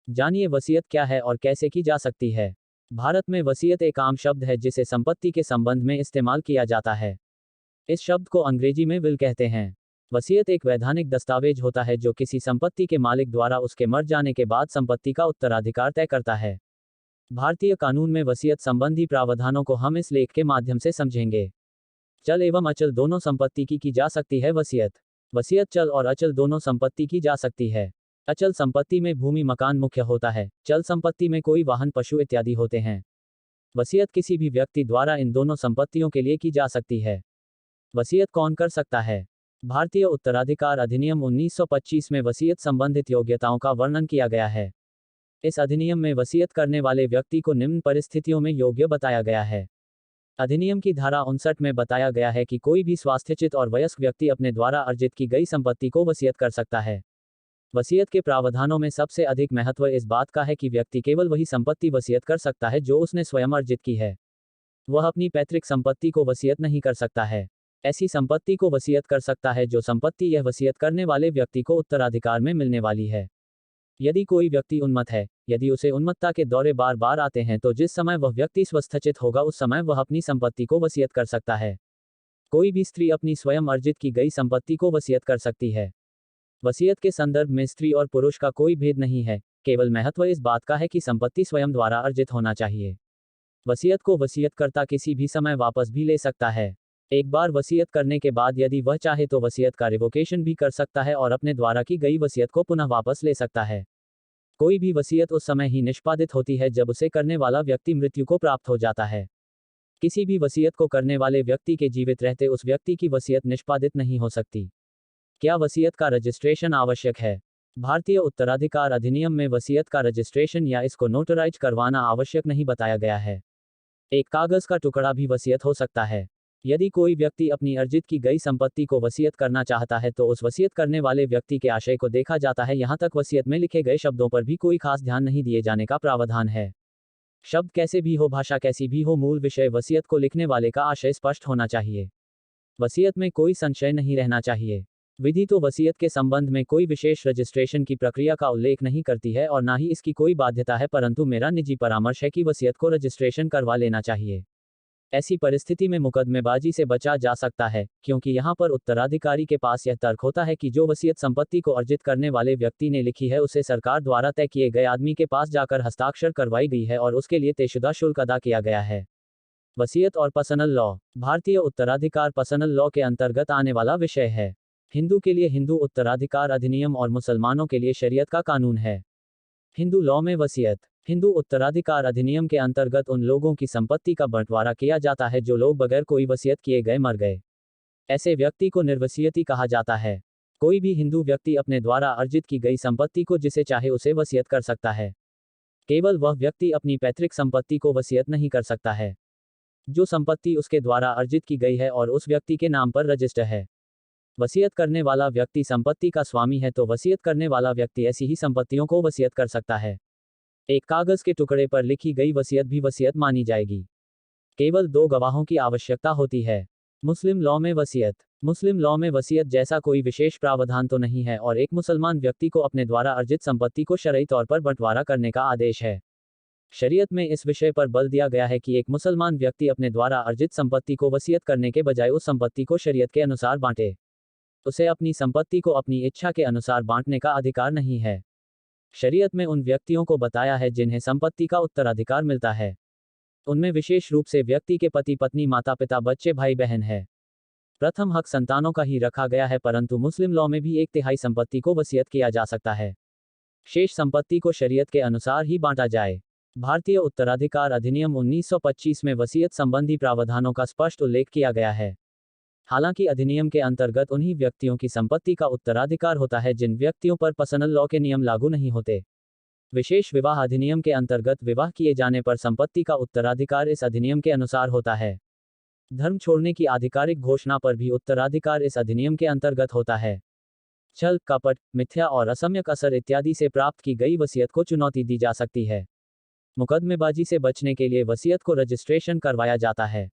जानिए वसीयत क्या है और कैसे की जा सकती है। भारत में वसीयत एक आम शब्द है जिसे संपत्ति के संबंध में इस्तेमाल किया जाता है। इस शब्द को अंग्रेजी में विल कहते हैं। वसीयत एक वैधानिक दस्तावेज होता है जो किसी संपत्ति के मालिक द्वारा उसके मर जाने के बाद संपत्ति का उत्तराधिकार तय करता है। भारतीय कानून में वसीयत संबंधी प्रावधानों को हम इस लेख के माध्यम से समझेंगे। चल एवं अचल दोनों संपत्ति की जा सकती है वसीयत। वसीयत चल और अचल दोनों संपत्ति की जा सकती है। अचल संपत्ति में भूमि मकान मुख्य होता है, चल संपत्ति में कोई वाहन पशु इत्यादि होते हैं। वसीयत किसी भी व्यक्ति द्वारा इन दोनों संपत्तियों के लिए की जा सकती है। वसीयत कौन कर सकता है? भारतीय उत्तराधिकार अधिनियम 1925 में वसीयत संबंधित योग्यताओं का वर्णन किया गया है। इस अधिनियम में वसीयत करने वाले व्यक्ति को निम्न परिस्थितियों में योग्य बताया गया है। अधिनियम की धारा 59 में बताया गया है कि कोई भी स्वास्थ्यचित और वयस्क व्यक्ति अपने द्वारा अर्जित की गई संपत्ति को वसीयत कर सकता है। वसीयत के प्रावधानों में सबसे अधिक महत्व इस बात का है कि व्यक्ति केवल वही संपत्ति वसीयत कर सकता है जो उसने स्वयं अर्जित की है। वह अपनी पैतृक संपत्ति को वसीयत नहीं कर सकता है। ऐसी संपत्ति को वसीयत कर सकता है जो संपत्ति यह वसीयत करने वाले व्यक्ति को उत्तराधिकार में मिलने वाली है। यदि कोई व्यक्ति उन्मत्त है, यदि उसे उन्मत्तता के दौरे बार बार आते हैं तो जिस समय वह व्यक्ति स्वस्थचित होगा उस समय वह अपनी संपत्ति को वसीयत कर सकता है। कोई भी स्त्री अपनी स्वयं अर्जित की गई संपत्ति को वसीयत कर सकती है। वसीयत के संदर्भ में स्त्री और पुरुष का कोई भेद नहीं है, केवल महत्व इस बात का है कि संपत्ति स्वयं द्वारा अर्जित होना चाहिए। वसीयत को वसीयतकर्ता किसी भी समय वापस भी ले सकता है। एक बार वसीयत करने के बाद यदि वह चाहे तो वसीयत का रिवोकेशन भी कर सकता है और अपने द्वारा की गई वसीयत को पुनः वापस ले सकता है। कोई भी वसीयत उस समय ही निष्पादित होती है जब उसे करने वाला व्यक्ति मृत्यु को प्राप्त हो जाता है। किसी भी वसीयत को करने वाले व्यक्ति के जीवित रहते उस व्यक्ति की वसीयत निष्पादित नहीं हो सकती। क्या वसीयत का रजिस्ट्रेशन आवश्यक है? भारतीय उत्तराधिकार अधिनियम में वसीयत का रजिस्ट्रेशन या इसको नोटराइज करवाना आवश्यक नहीं बताया गया है। एक कागज का टुकड़ा भी वसीयत हो सकता है। यदि कोई व्यक्ति अपनी अर्जित की गई संपत्ति को वसीयत करना चाहता है तो उस वसीयत करने वाले व्यक्ति के आशय को देखा जाता है। यहाँ तक वसीयत में लिखे गए शब्दों पर भी कोई खास ध्यान नहीं दिए जाने का प्रावधान है। शब्द कैसे भी हो, भाषा कैसी भी हो, मूल विषय वसीयत को लिखने वाले का आशय स्पष्ट होना चाहिए। वसीयत में कोई संशय नहीं रहना चाहिए। विधि तो वसीयत के संबंध में कोई विशेष रजिस्ट्रेशन की प्रक्रिया का उल्लेख नहीं करती है और ना ही इसकी कोई बाध्यता है, परंतु मेरा निजी परामर्श है कि वसीयत को रजिस्ट्रेशन करवा लेना चाहिए। ऐसी परिस्थिति में मुकदमेबाजी से बचा जा सकता है, क्योंकि यहाँ पर उत्तराधिकारी के पास यह तर्क होता है कि जो वसीयत संपत्ति को अर्जित करने वाले व्यक्ति ने लिखी है उसे सरकार द्वारा तय किए गए आदमी के पास जाकर हस्ताक्षर करवाई गई है और उसके लिए तयशुदा शुल्क अदा किया गया है। वसीयत और पर्सनल लॉ। भारतीय उत्तराधिकार पर्सनल लॉ के अंतर्गत आने वाला विषय है। हिंदू के लिए हिंदू उत्तराधिकार अधिनियम और मुसलमानों के लिए शरीयत का कानून है। हिंदू लॉ में वसीयत। हिंदू उत्तराधिकार अधिनियम के अंतर्गत उन लोगों की संपत्ति का बंटवारा किया जाता है जो लोग बगैर कोई वसीयत किए गए मर गए। ऐसे व्यक्ति को निर्वसीयती कहा जाता है। कोई भी हिंदू व्यक्ति अपने द्वारा अर्जित की गई संपत्ति को जिसे चाहे उसे वसीयत कर सकता है। केवल वह व्यक्ति अपनी पैतृक संपत्ति को वसीयत नहीं कर सकता है जो संपत्ति उसके द्वारा अर्जित की गई है और उस व्यक्ति के नाम पर रजिस्टर है। वसीयत करने वाला व्यक्ति संपत्ति का स्वामी है तो वसीयत करने वाला व्यक्ति ऐसी ही संपत्तियों को वसीयत कर सकता है। एक कागज के टुकड़े पर लिखी गई वसीयत भी वसीयत मानी जाएगी। केवल 2 गवाहों की आवश्यकता होती है। मुस्लिम लॉ में वसीयत। मुस्लिम लॉ में वसीयत जैसा कोई विशेष प्रावधान तो नहीं है और एक मुसलमान व्यक्ति को अपने द्वारा अर्जित संपत्ति को शरई तौर पर बंटवारा करने का आदेश है। शरीयत में इस विषय पर बल दिया गया है कि एक मुसलमान व्यक्ति अपने द्वारा अर्जित संपत्ति को वसीयत करने के बजाय उस संपत्ति को शरीयत के अनुसार बांटे। उसे अपनी संपत्ति को अपनी इच्छा के अनुसार बांटने का अधिकार नहीं है। शरीयत में उन व्यक्तियों को बताया है जिन्हें संपत्ति का उत्तराधिकार मिलता है। उनमें विशेष रूप से व्यक्ति के पति पत्नी माता पिता बच्चे भाई बहन है। प्रथम हक संतानों का ही रखा गया है, परंतु मुस्लिम लॉ में भी 1/3 संपत्ति को वसीयत किया जा सकता है। शेष संपत्ति को शरीयत के अनुसार ही बांटा जाए। भारतीय उत्तराधिकार अधिनियम 1925 में वसीयत संबंधी प्रावधानों का स्पष्ट उल्लेख किया गया है। हालांकि अधिनियम के अंतर्गत उन्हीं व्यक्तियों की संपत्ति का उत्तराधिकार होता है जिन व्यक्तियों पर पर्सनल लॉ के नियम लागू नहीं होते। विशेष विवाह अधिनियम के अंतर्गत विवाह किए जाने पर संपत्ति का उत्तराधिकार इस अधिनियम के अनुसार होता है। धर्म छोड़ने की आधिकारिक घोषणा पर भी उत्तराधिकार इस अधिनियम के अंतर्गत होता है। छल, कपट, मिथ्या और असम्यक असर इत्यादि से प्राप्त की गई वसीयत को चुनौती दी जा सकती है। मुकदमेबाजी से बचने के लिए वसीयत को रजिस्ट्रेशन करवाया जाता है।